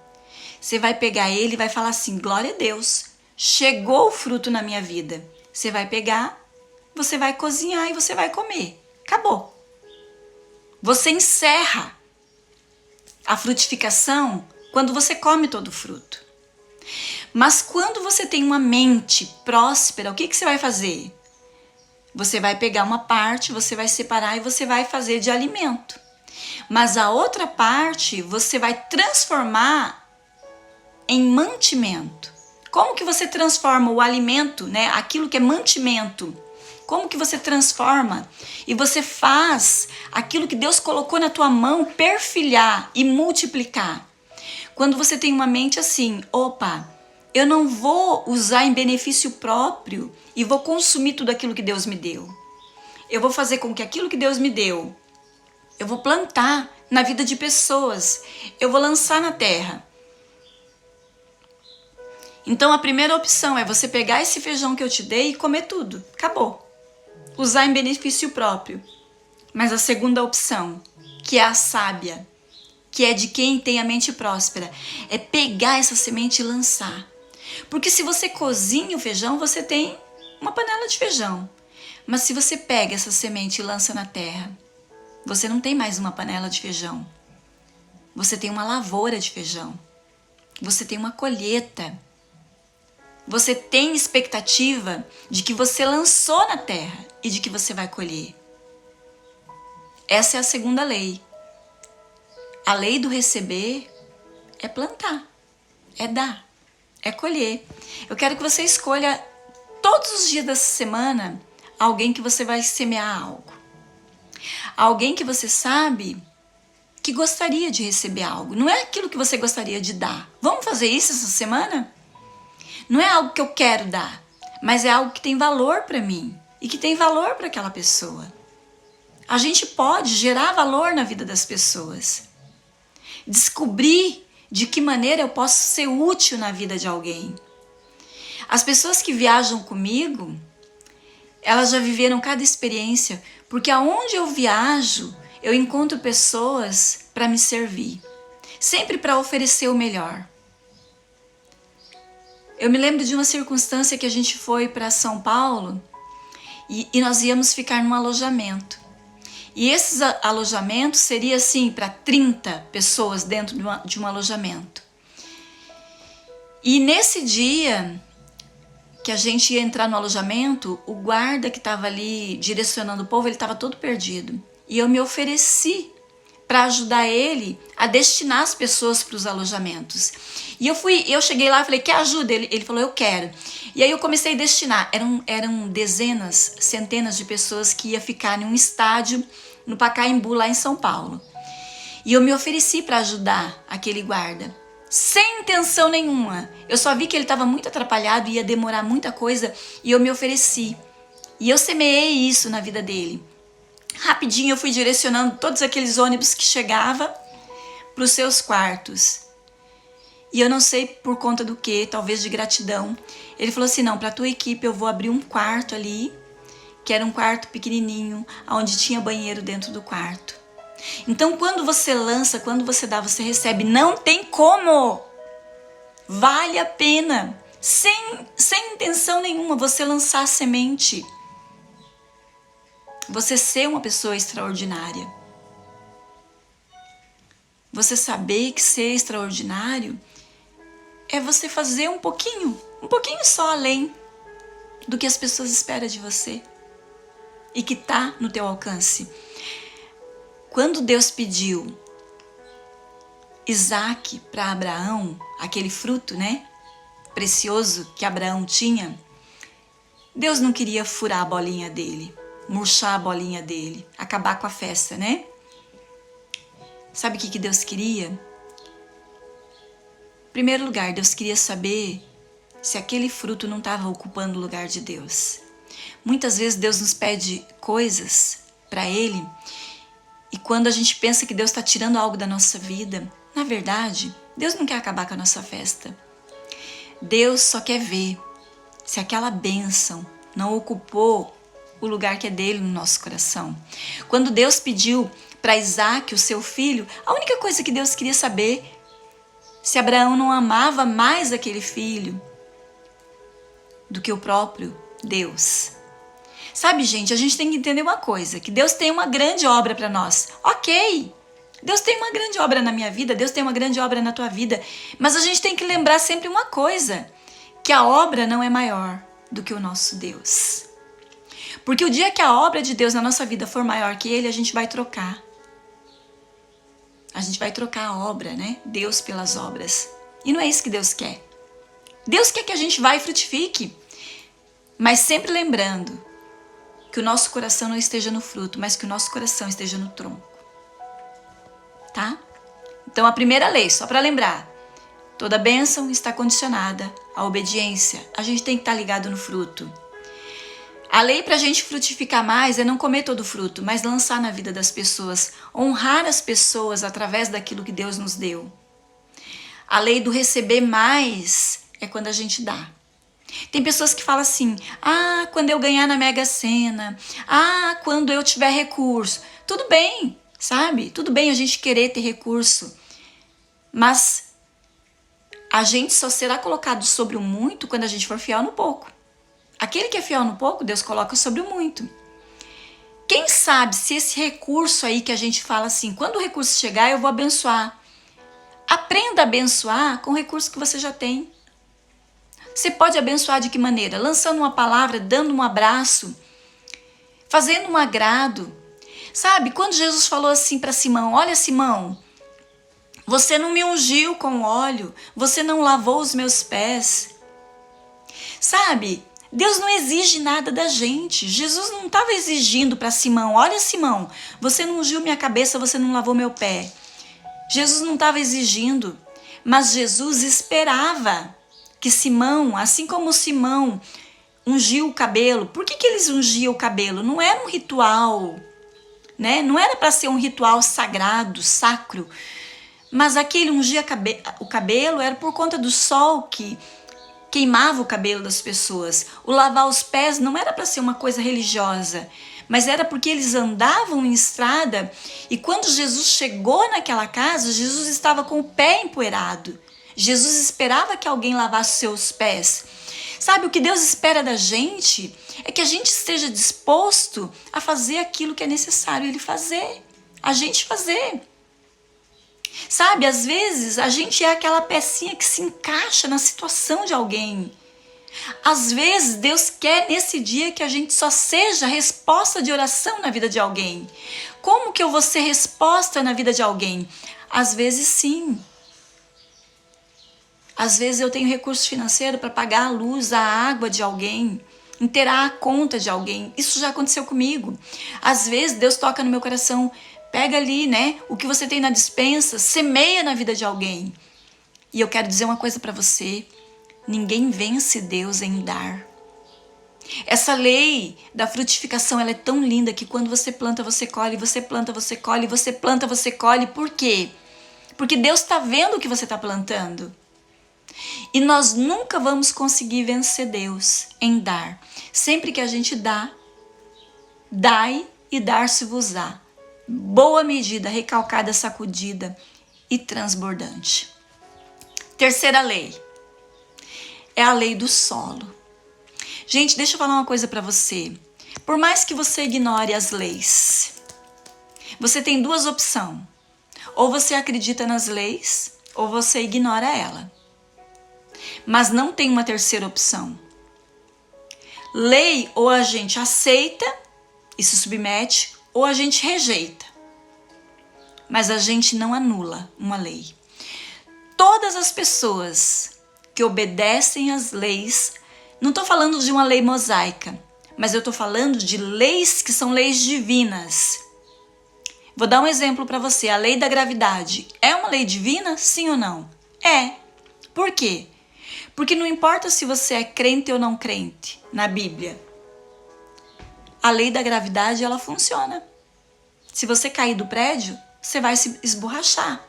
Você vai pegar ele e vai falar assim, glória a Deus, chegou o fruto na minha vida. Você vai pegar, você vai cozinhar e você vai comer. Acabou. Você encerra a frutificação quando você come todo o fruto. Mas quando você tem uma mente próspera, o que você vai fazer? Você vai pegar uma parte, você vai separar e você vai fazer de alimento. Mas a outra parte você vai transformar em mantimento. Como que você transforma o alimento, né? Aquilo que é mantimento? Como que você transforma e você faz aquilo que Deus colocou na tua mão perfilhar e multiplicar? Quando você tem uma mente assim, opa, eu não vou usar em benefício próprio e vou consumir tudo aquilo que Deus me deu. Eu vou fazer com que aquilo que Deus me deu, eu vou plantar na vida de pessoas, eu vou lançar na terra. Então a primeira opção é você pegar esse feijão que eu te dei e comer tudo. Acabou. Usar em benefício próprio. Mas a segunda opção, que é a sábia, que é de quem tem a mente próspera, é pegar essa semente e lançar. Porque se você cozinha o feijão, você tem uma panela de feijão. Mas se você pega essa semente e lança na terra, você não tem mais uma panela de feijão. Você tem uma lavoura de feijão. Você tem uma colheita. Você tem expectativa de que você lançou na terra e de que você vai colher. Essa é a segunda lei. A lei do receber é plantar, é dar, é colher. Eu quero que você escolha todos os dias dessa semana alguém que você vai semear algo. Alguém que você sabe que gostaria de receber algo. Não é aquilo que você gostaria de dar. Vamos fazer isso essa semana? Não é algo que eu quero dar, mas é algo que tem valor para mim e que tem valor para aquela pessoa. A gente pode gerar valor na vida das pessoas. Descobrir de que maneira eu posso ser útil na vida de alguém. As pessoas que viajam comigo, elas já viveram cada experiência, porque aonde eu viajo, eu encontro pessoas para me servir, sempre para oferecer o melhor. Eu me lembro de uma circunstância que a gente foi para São Paulo e nós íamos ficar num alojamento. E esses alojamentos seria assim para 30 pessoas dentro de um alojamento. E nesse dia que a gente ia entrar no alojamento, o guarda que estava ali direcionando o povo, ele estava todo perdido. E eu me ofereci para ajudar ele a destinar as pessoas para os alojamentos. E eu cheguei lá e falei, quer ajuda? Ele falou, eu quero. E aí eu comecei a destinar. Eram dezenas, centenas de pessoas que ia ficar em um estádio no Pacaembu, lá em São Paulo. E eu me ofereci para ajudar aquele guarda, sem intenção nenhuma. Eu só vi que ele estava muito atrapalhado, ia demorar muita coisa, e eu me ofereci. E eu semeei isso na vida dele. Rapidinho eu fui direcionando todos aqueles ônibus que chegavam para os seus quartos. E eu não sei por conta do que, talvez de gratidão. Ele falou assim, não, para a tua equipe eu vou abrir um quarto ali, que era um quarto pequenininho, onde tinha banheiro dentro do quarto. Então quando você lança, quando você dá, você recebe. Não tem como. Vale a pena, sem intenção nenhuma, você lançar a semente. Você ser uma pessoa extraordinária. Você saber que ser extraordinário é você fazer um pouquinho só além do que as pessoas esperam de você e que está no teu alcance. Quando Deus pediu Isaac para Abraão, aquele fruto, né, precioso que Abraão tinha, Deus não queria furar a bolinha dele, murchar a bolinha dele, acabar com a festa, né? Sabe o que Deus queria? Em primeiro lugar, Deus queria saber se aquele fruto não estava ocupando o lugar de Deus. Muitas vezes Deus nos pede coisas para Ele, e quando a gente pensa que Deus está tirando algo da nossa vida, na verdade, Deus não quer acabar com a nossa festa. Deus só quer ver se aquela bênção não ocupou o lugar que é dele no nosso coração. Quando Deus pediu para Isaac, o seu filho, a única coisa que Deus queria saber se Abraão não amava mais aquele filho do que o próprio Deus. Sabe, gente, a gente tem que entender uma coisa, que Deus tem uma grande obra para nós. Ok, Deus tem uma grande obra na minha vida, Deus tem uma grande obra na tua vida, mas a gente tem que lembrar sempre uma coisa, que a obra não é maior do que o nosso Deus. Porque o dia que a obra de Deus na nossa vida for maior que Ele, a gente vai trocar. A gente vai trocar a obra, né? Deus pelas obras. E não é isso que Deus quer. Deus quer que a gente vá e frutifique. Mas sempre lembrando que o nosso coração não esteja no fruto, mas que o nosso coração esteja no tronco. Tá? Então a primeira lei, só para lembrar. Toda bênção está condicionada à obediência. A gente tem que estar ligado no fruto. A lei para a gente frutificar mais é não comer todo o fruto, mas lançar na vida das pessoas, honrar as pessoas através daquilo que Deus nos deu. A lei do receber mais é quando a gente dá. Tem pessoas que falam assim, quando eu ganhar na Mega Sena, quando eu tiver recurso. Tudo bem, sabe? Tudo bem a gente querer ter recurso, mas a gente só será colocado sobre o muito quando a gente for fiel no pouco. Aquele que é fiel no pouco, Deus coloca sobre o muito. Quem sabe se esse recurso aí que a gente fala assim, quando o recurso chegar eu vou abençoar. Aprenda a abençoar com o recurso que você já tem. Você pode abençoar de que maneira? Lançando uma palavra, dando um abraço, fazendo um agrado. Sabe, quando Jesus falou assim para Simão, olha Simão, você não me ungiu com óleo, você não lavou os meus pés. Sabe, Deus não exige nada da gente. Jesus não estava exigindo para Simão, olha Simão, você não ungiu minha cabeça, você não lavou meu pé. Jesus não estava exigindo, mas Jesus esperava que Simão, assim como Simão ungiu o cabelo, por que eles ungiam o cabelo? Não era um ritual, né? Não era para ser um ritual sagrado, sacro, mas aquele ungir o cabelo era por conta do sol que queimava o cabelo das pessoas. O lavar os pés não era para ser uma coisa religiosa, mas era porque eles andavam em estrada e quando Jesus chegou naquela casa, Jesus estava com o pé empoeirado. Jesus esperava que alguém lavasse seus pés. Sabe, o que Deus espera da gente é que a gente esteja disposto a fazer aquilo que é necessário Ele fazer. A gente fazer. Sabe, às vezes a gente é aquela pecinha que se encaixa na situação de alguém. Às vezes Deus quer nesse dia que a gente só seja resposta de oração na vida de alguém. Como que eu vou ser resposta na vida de alguém? Às vezes sim. Às vezes eu tenho recurso financeiro para pagar a luz, a água de alguém, inteirar a conta de alguém. Isso já aconteceu comigo. Às vezes Deus toca no meu coração, pega ali, né, o que você tem na despensa, semeia na vida de alguém. E eu quero dizer uma coisa para você, ninguém vence Deus em dar. Essa lei da frutificação, ela é tão linda que quando você planta, você colhe, você planta, você colhe, você planta, você colhe. Por quê? Porque Deus está vendo o que você está plantando. E nós nunca vamos conseguir vencer Deus em dar. Sempre que a gente dá, dai e dar-se-vos-á. Boa medida, recalcada, sacudida e transbordante. Terceira lei é a lei do solo. Gente, deixa eu falar uma coisa para você. Por mais que você ignore as leis, você tem duas opções. Ou você acredita nas leis, ou você ignora ela. Mas não tem uma terceira opção. Lei ou a gente aceita e se submete, ou a gente rejeita. Mas a gente não anula uma lei. Todas as pessoas que obedecem às leis, não estou falando de uma lei mosaica, mas eu estou falando de leis que são leis divinas. Vou dar um exemplo para você. A lei da gravidade é uma lei divina, sim ou não? É. Por quê? Porque não importa se você é crente ou não crente na Bíblia. A lei da gravidade, ela funciona. Se você cair do prédio, você vai se esborrachar.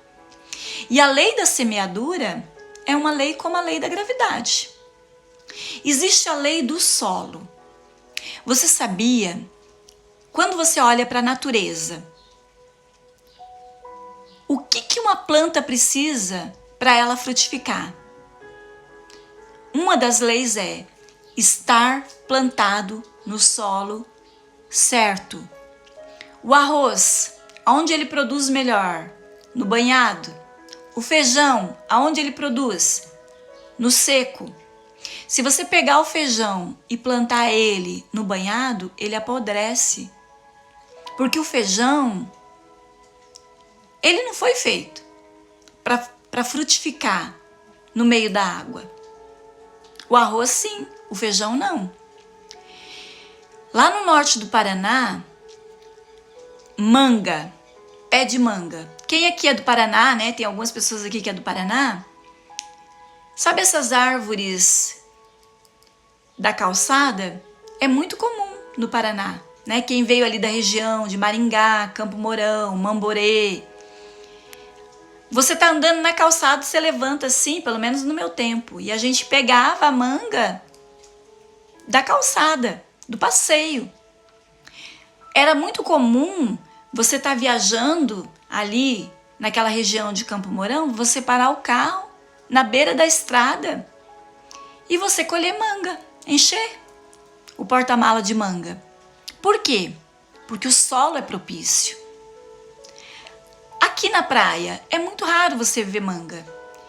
E a lei da semeadura é uma lei como a lei da gravidade. Existe a lei do solo. Você sabia, quando você olha para a natureza, o que uma planta precisa para ela frutificar? Uma das leis é estar plantado no solo certo. O arroz, onde ele produz melhor? No banhado. O feijão, aonde ele produz? No seco. Se você pegar o feijão e plantar ele no banhado, ele apodrece. Porque o feijão, ele não foi feito para frutificar no meio da água. O arroz sim, o feijão não. Lá no norte do Paraná, manga, pé de manga. Quem aqui é do Paraná, né? Tem algumas pessoas aqui que é do Paraná. Sabe essas árvores da calçada? É muito comum no Paraná, né? Quem veio ali da região de Maringá, Campo Mourão, Mamborê. Você tá andando na calçada, você levanta assim, pelo menos no meu tempo. E a gente pegava a manga da calçada, do passeio. Era muito comum você estar viajando ali naquela região de Campo Mourão, você parar o carro na beira da estrada e você colher manga, encher o porta-mala de manga. Por quê? Porque o solo é propício. Aqui na praia é muito raro você ver manga.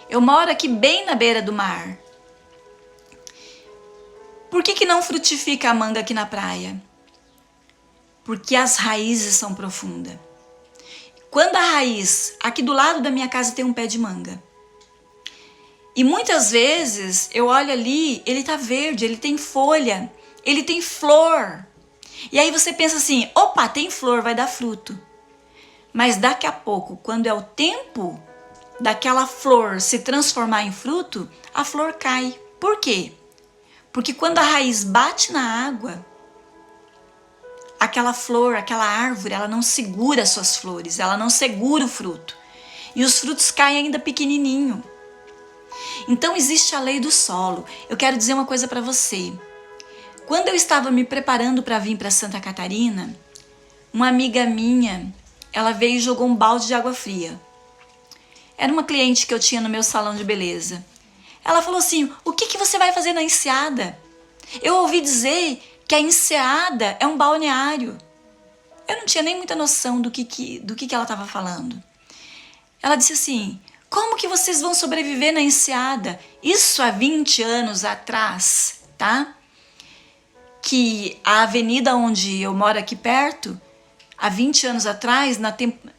Eu moro aqui bem na beira do mar. Por que não frutifica a manga aqui na praia? Porque as raízes são profundas. Quando a raiz, aqui do lado da minha casa tem um pé de manga. E muitas vezes eu olho ali, ele tá verde, ele tem folha, ele tem flor. E aí você pensa assim, opa, tem flor, vai dar fruto. Mas daqui a pouco, quando é o tempo daquela flor se transformar em fruto, a flor cai. Por quê? Porque quando a raiz bate na água, aquela flor, aquela árvore, ela não segura as suas flores, ela não segura o fruto. E os frutos caem ainda pequenininho. Então existe a lei do solo. Eu quero dizer uma coisa para você. Quando eu estava me preparando para vir para Santa Catarina, uma amiga minha, ela veio e jogou um balde de água fria. Era uma cliente que eu tinha no meu salão de beleza. Ela falou assim, o que você vai fazer na Enseada? Eu ouvi dizer que a Enseada é um balneário. Eu não tinha nem muita noção do que ela estava falando. Ela disse assim, como que vocês vão sobreviver na Enseada? Isso há 20 anos atrás, tá? Que a avenida onde eu moro aqui perto, há 20 anos atrás,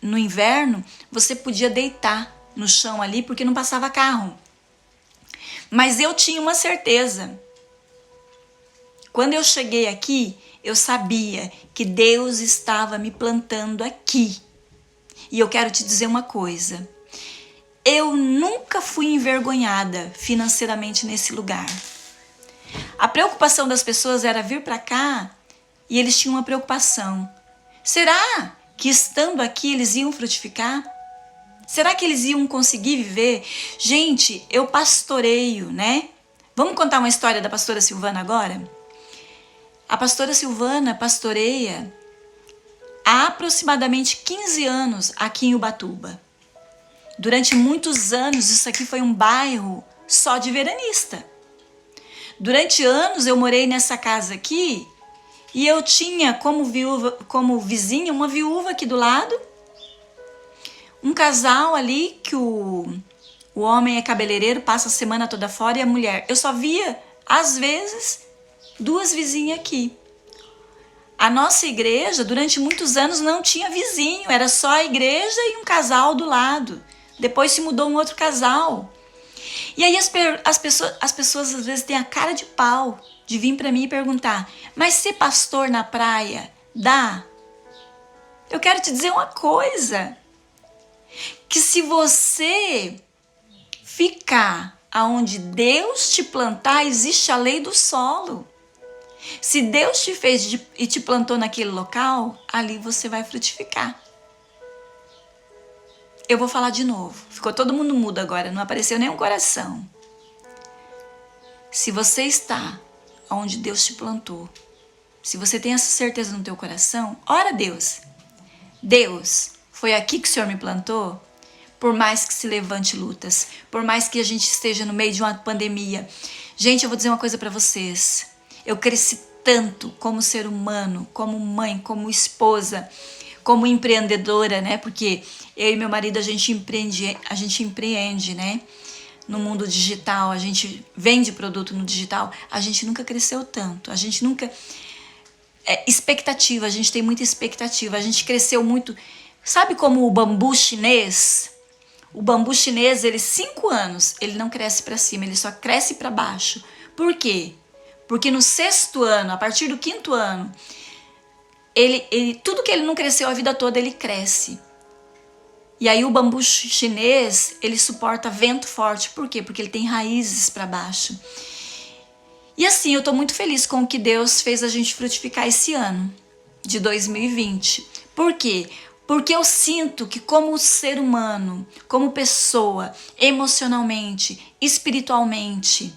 no inverno, você podia deitar no chão ali porque não passava carro. Mas eu tinha uma certeza. Quando eu cheguei aqui, eu sabia que Deus estava me plantando aqui. E eu quero te dizer uma coisa. Eu nunca fui envergonhada financeiramente nesse lugar. A preocupação das pessoas era vir para cá e eles tinham uma preocupação. Será que estando aqui eles iam frutificar? Será que eles iam conseguir viver? Gente, eu pastoreio, né? Vamos contar uma história da pastora Silvana agora? A pastora Silvana pastoreia há aproximadamente 15 anos aqui em Ubatuba. Durante muitos anos, isso aqui foi um bairro só de veranista. Durante anos eu morei nessa casa aqui e eu tinha como vizinha uma viúva aqui do lado, um casal ali que o homem é cabeleireiro, passa a semana toda fora e a mulher. Eu só via, às vezes, 2 vizinhas aqui. A nossa igreja, durante muitos anos, não tinha vizinho, era só a igreja e um casal do lado. Depois se mudou um outro casal. E aí as pessoas às vezes têm a cara de pau de vir para mim e perguntar, mas ser pastor na praia dá? Eu quero te dizer uma coisa, que se você ficar aonde Deus te plantar, existe a lei do solo. Se Deus te fez e te plantou naquele local, ali você vai frutificar. Eu vou falar de novo. Ficou todo mundo mudo agora, não apareceu nenhum coração. Se você está onde Deus te plantou, se você tem essa certeza no teu coração, ora a Deus. Deus, foi aqui que o Senhor me plantou? Por mais que se levante lutas, por mais que a gente esteja no meio de uma pandemia. Gente, eu vou dizer uma coisa para vocês. Eu cresci tanto como ser humano, como mãe, como esposa, como empreendedora, né? Porque eu e meu marido a gente empreende, né? No mundo digital, a gente vende produto no digital, a gente nunca cresceu tanto, a gente nunca... expectativa, a gente tem muita expectativa, a gente cresceu muito. Sabe como o bambu chinês? O bambu chinês, ele 5 anos, ele não cresce para cima, ele só cresce para baixo. Por quê? Porque no 6º ano, a partir do 5º ano, tudo que ele não cresceu a vida toda, ele cresce. E aí o bambu chinês, ele suporta vento forte. Por quê? Porque ele tem raízes para baixo. E assim, eu tô muito feliz com o que Deus fez a gente frutificar esse ano de 2020. Por quê? Porque eu sinto que como ser humano, como pessoa, emocionalmente, espiritualmente,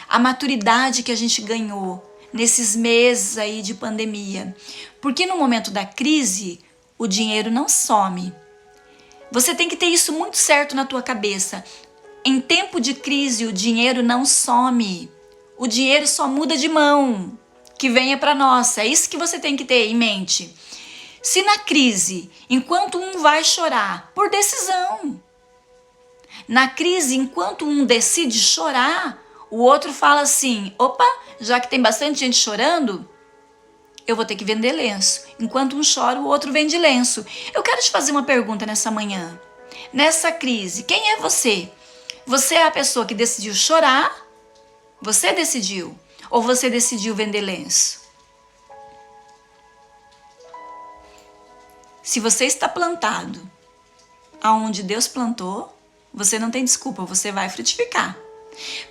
a maturidade que a gente ganhou nesses meses aí de pandemia. Porque no momento da crise, o dinheiro não some. Você tem que ter isso muito certo na tua cabeça. Em tempo de crise, o dinheiro não some. O dinheiro só muda de mão, que venha para nós. É isso que você tem que ter em mente. Se na crise, enquanto um vai chorar, por decisão. Na crise, enquanto um decide chorar, o outro fala assim, opa, já que tem bastante gente chorando, eu vou ter que vender lenço. Enquanto um chora, o outro vende lenço. Eu quero te fazer uma pergunta nessa manhã. Nessa crise, quem é você? Você é a pessoa que decidiu chorar? Você decidiu? Ou você decidiu vender lenço? Se você está plantado aonde Deus plantou, você não tem desculpa, você vai frutificar.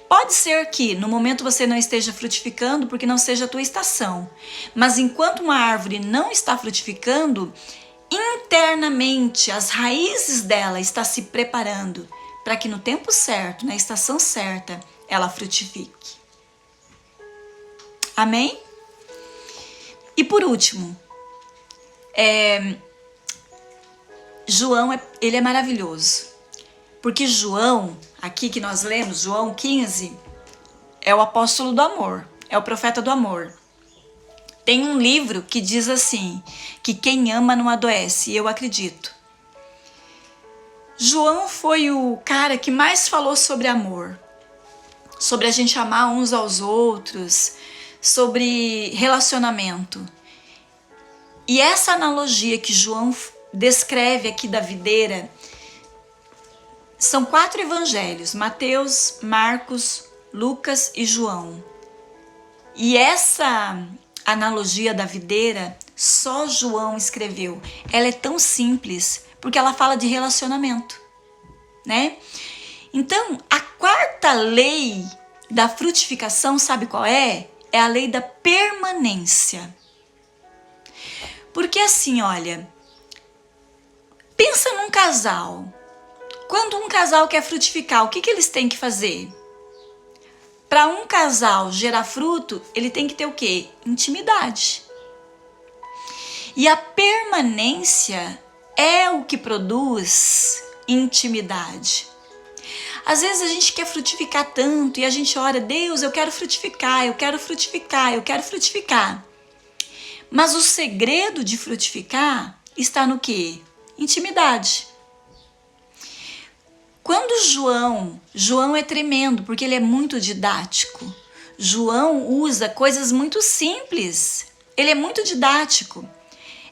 Pode ser que no momento você não esteja frutificando porque não seja a tua estação. Mas enquanto uma árvore não está frutificando, internamente as raízes dela estão se preparando para que no tempo certo, na estação certa, ela frutifique. Amém? E por último, João, ele é maravilhoso. Porque João, aqui que nós lemos, João 15, é o apóstolo do amor, é o profeta do amor. Tem um livro que diz assim, que quem ama não adoece, e eu acredito. João foi o cara que mais falou sobre amor, sobre a gente amar uns aos outros, sobre relacionamento. E essa analogia que João descreve aqui da videira, são 4 evangelhos, Mateus, Marcos, Lucas e João. E essa analogia da videira, só João escreveu. Ela é tão simples, porque ela fala de relacionamento, né? Então, a 4ª lei da frutificação, sabe qual é? É a lei da permanência. Porque assim, olha, pensa num casal. Quando um casal quer frutificar, o que eles têm que fazer? Para um casal gerar fruto, ele tem que ter o quê? Intimidade. E a permanência é o que produz intimidade. Às vezes a gente quer frutificar tanto e a gente ora, Deus, eu quero frutificar, eu quero frutificar, eu quero frutificar. Mas o segredo de frutificar está no quê? Intimidade. Quando João é tremendo, porque ele é muito didático. João usa coisas muito simples. Ele é muito didático.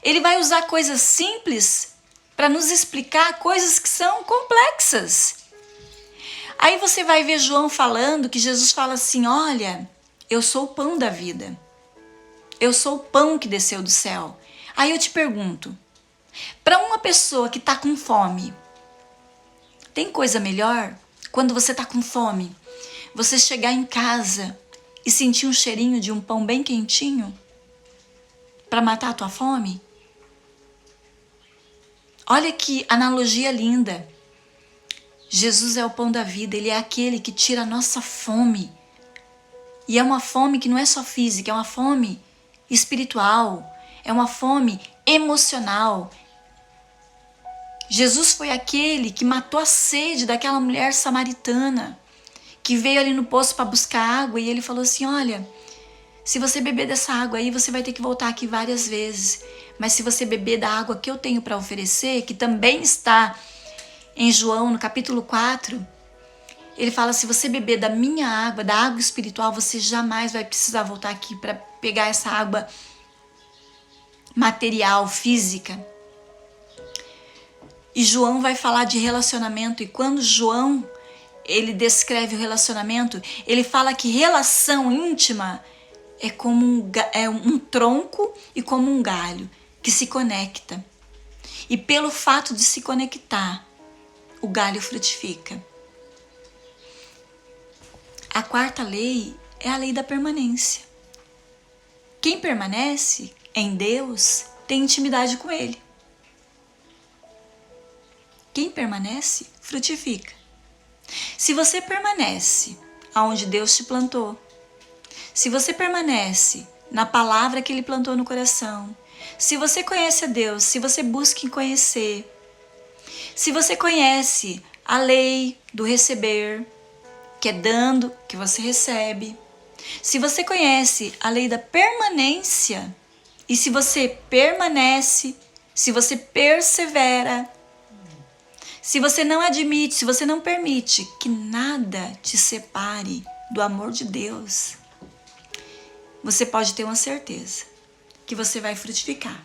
Ele vai usar coisas simples para nos explicar coisas que são complexas. Aí você vai ver João falando que Jesus fala assim, olha, eu sou o pão da vida. Eu sou o pão que desceu do céu. Aí eu te pergunto, para uma pessoa que está com fome, tem coisa melhor quando você está com fome? Você chegar em casa e sentir um cheirinho de um pão bem quentinho para matar a tua fome? Olha que analogia linda. Jesus é o pão da vida, ele é aquele que tira a nossa fome. E é uma fome que não é só física, é uma fome espiritual, é uma fome emocional. Jesus foi aquele que matou a sede daquela mulher samaritana, que veio ali no poço para buscar água, e ele falou assim, olha, se você beber dessa água aí, você vai ter que voltar aqui várias vezes, Mas se você beber da água que eu tenho para oferecer, que também está em João, no capítulo 4, ele fala, se você beber da minha água, da água espiritual, você jamais vai precisar voltar aqui para pegar essa água material, física. E João vai falar de relacionamento, e quando João ele descreve o relacionamento, ele fala que relação íntima é como um tronco e como um galho que se conecta. E pelo fato de se conectar, o galho frutifica. A quarta lei é a lei da permanência. Quem permanece em Deus tem intimidade com Ele. Quem permanece, frutifica. Se você permanece aonde Deus te plantou, se você permanece na palavra que Ele plantou no coração, se você conhece a Deus, se você busca em conhecer, se você conhece a lei do receber, que é dando que você recebe, se você conhece a lei da permanência, e se você permanece, se você persevera, se você não admite, se você não permite que nada te separe do amor de Deus, você pode ter uma certeza que você vai frutificar.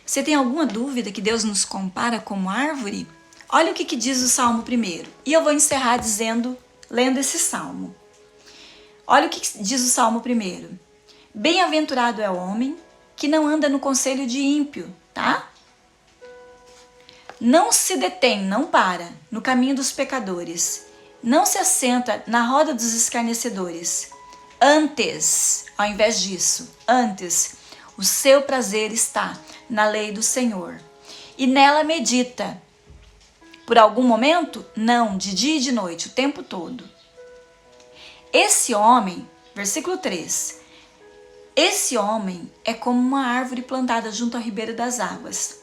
Você tem alguma dúvida que Deus nos compara como árvore? Olha o que diz o Salmo 1. E eu vou encerrar lendo esse Salmo. Olha o que diz o Salmo 1. Bem-aventurado é o homem que não anda no conselho de ímpio, tá? Não se detém, não para, no caminho dos pecadores. Não se assenta na roda dos escarnecedores. Antes, ao invés disso, o seu prazer está na lei do Senhor. E nela medita. Por algum momento? Não, de dia e de noite, o tempo todo. Esse homem, versículo 3. Esse homem é como uma árvore plantada junto à ribeira das águas.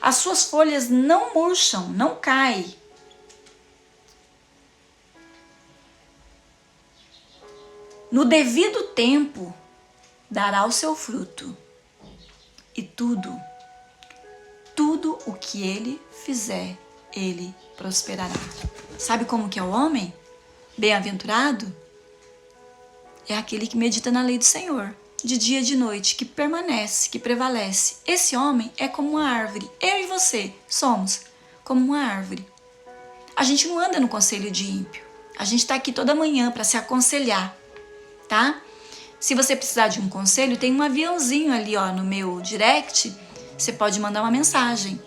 As suas folhas não murcham, não caem. No devido tempo, dará o seu fruto. E tudo o que ele fizer, ele prosperará. Sabe como que é o homem? Bem-aventurado? É aquele que medita na lei do Senhor, de dia e de noite, que permanece, que prevalece. Esse homem é como uma árvore. Eu e você somos como uma árvore. A gente não anda no conselho de ímpio. A gente está aqui toda manhã para se aconselhar, tá? Se você precisar de um conselho, tem um aviãozinho ali, ó, no meu direct. Você pode mandar uma mensagem.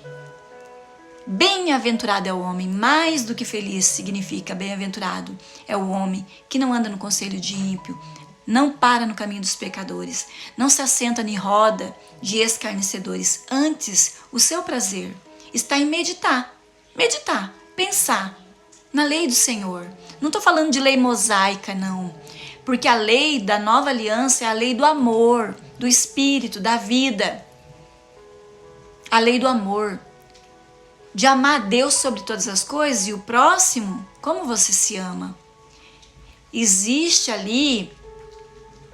Bem-aventurado é o homem, mais do que feliz significa bem-aventurado. É o homem que não anda no conselho de ímpio, não para no caminho dos pecadores, não se assenta em roda de escarnecedores. Antes, o seu prazer está em meditar, pensar na lei do Senhor. Não estou falando de lei mosaica, não, porque a lei da nova aliança é a lei do amor, do espírito, da vida. A lei do amor, de amar a Deus sobre todas as coisas e o próximo, como você se ama. Existe ali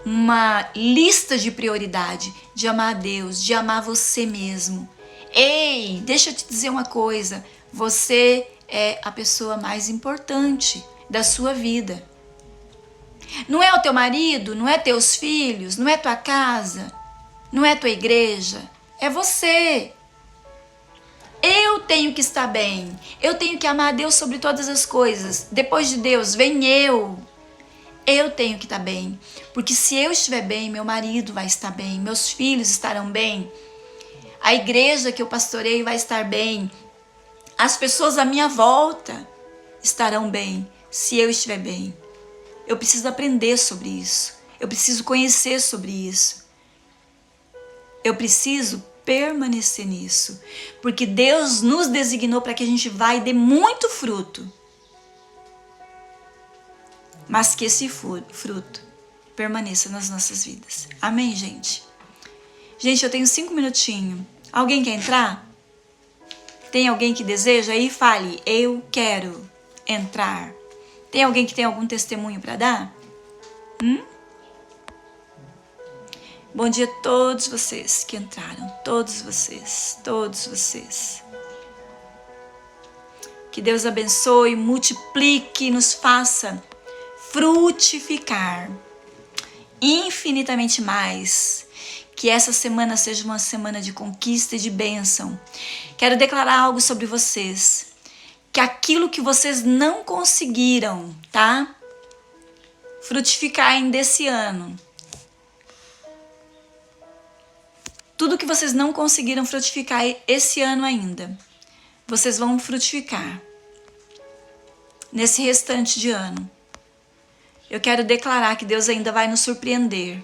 uma lista de prioridade, de amar a Deus, de amar você mesmo. Ei, deixa eu te dizer uma coisa, você é a pessoa mais importante da sua vida. Não é o teu marido, não é teus filhos, não é tua casa, não é tua igreja, é você. Eu tenho que estar bem, eu tenho que amar a Deus sobre todas as coisas. Depois de Deus, vem eu. Eu tenho que estar bem, porque se eu estiver bem, meu marido vai estar bem, meus filhos estarão bem, a igreja que eu pastoreio vai estar bem, as pessoas à minha volta estarão bem, se eu estiver bem. Eu preciso aprender sobre isso, eu preciso conhecer sobre isso, eu preciso permanecer nisso, porque Deus nos designou para que a gente vá e dê muito fruto, mas que esse fruto permaneça nas nossas vidas. Amém, gente? Gente, eu tenho 5 minutinhos. Alguém quer entrar? Tem alguém que deseja? Aí fale, eu quero entrar. Tem alguém que tem algum testemunho para dar? Bom dia a todos vocês que entraram, todos vocês, todos vocês. Que Deus abençoe, multiplique, nos faça frutificar infinitamente mais. Que essa semana seja uma semana de conquista e de bênção. Quero declarar algo sobre vocês. Que aquilo que vocês não conseguiram, tá? Frutificar ainda esse ano. Tudo que vocês não conseguiram frutificar esse ano ainda, vocês vão frutificar nesse restante de ano. Eu quero declarar que Deus ainda vai nos surpreender.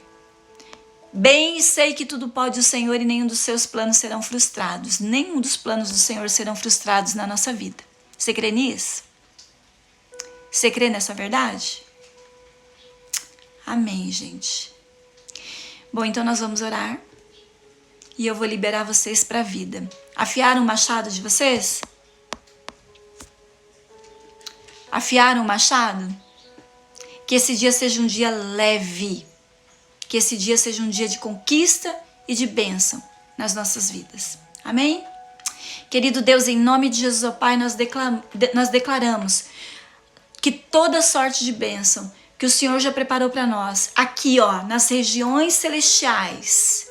Bem sei que tudo pode o Senhor e nenhum dos seus planos serão frustrados. Nenhum dos planos do Senhor serão frustrados na nossa vida. Você crê nisso? Você crê nessa verdade? Amém, gente. Bom, então nós vamos orar. E eu vou liberar vocês para a vida. Afiaram o machado de vocês? Afiaram o machado? Que esse dia seja um dia leve. Que esse dia seja um dia de conquista e de bênção nas nossas vidas. Amém? Querido Deus, em nome de Jesus, ó Pai, nós declaramos que toda sorte de bênção que o Senhor já preparou para nós, aqui, ó, nas regiões celestiais,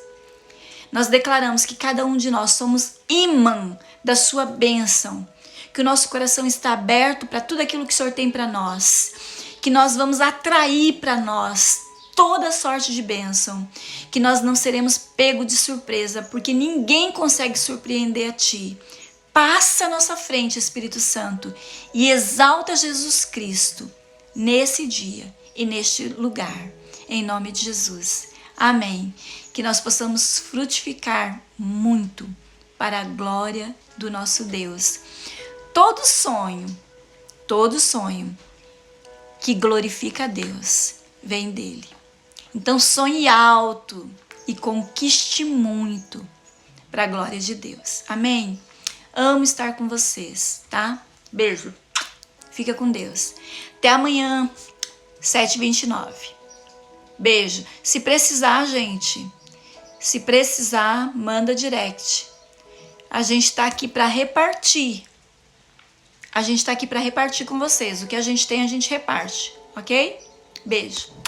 nós declaramos que cada um de nós somos imã da sua bênção, que o nosso coração está aberto para tudo aquilo que o Senhor tem para nós, que nós vamos atrair para nós toda sorte de bênção, que nós não seremos pego de surpresa, porque ninguém consegue surpreender a Ti. Passa à nossa frente, Espírito Santo, e exalta Jesus Cristo nesse dia e neste lugar, em nome de Jesus. Amém. Que nós possamos frutificar muito para a glória do nosso Deus. Todo sonho que glorifica a Deus vem dele. Então sonhe alto e conquiste muito para a glória de Deus. Amém? Amo estar com vocês, tá? Beijo. Fica com Deus. Até amanhã, 7h29. Beijo. Se precisar, gente, se precisar, manda direct. A gente tá aqui para repartir. A gente tá aqui para repartir com vocês. O que a gente tem, a gente reparte, ok? Beijo.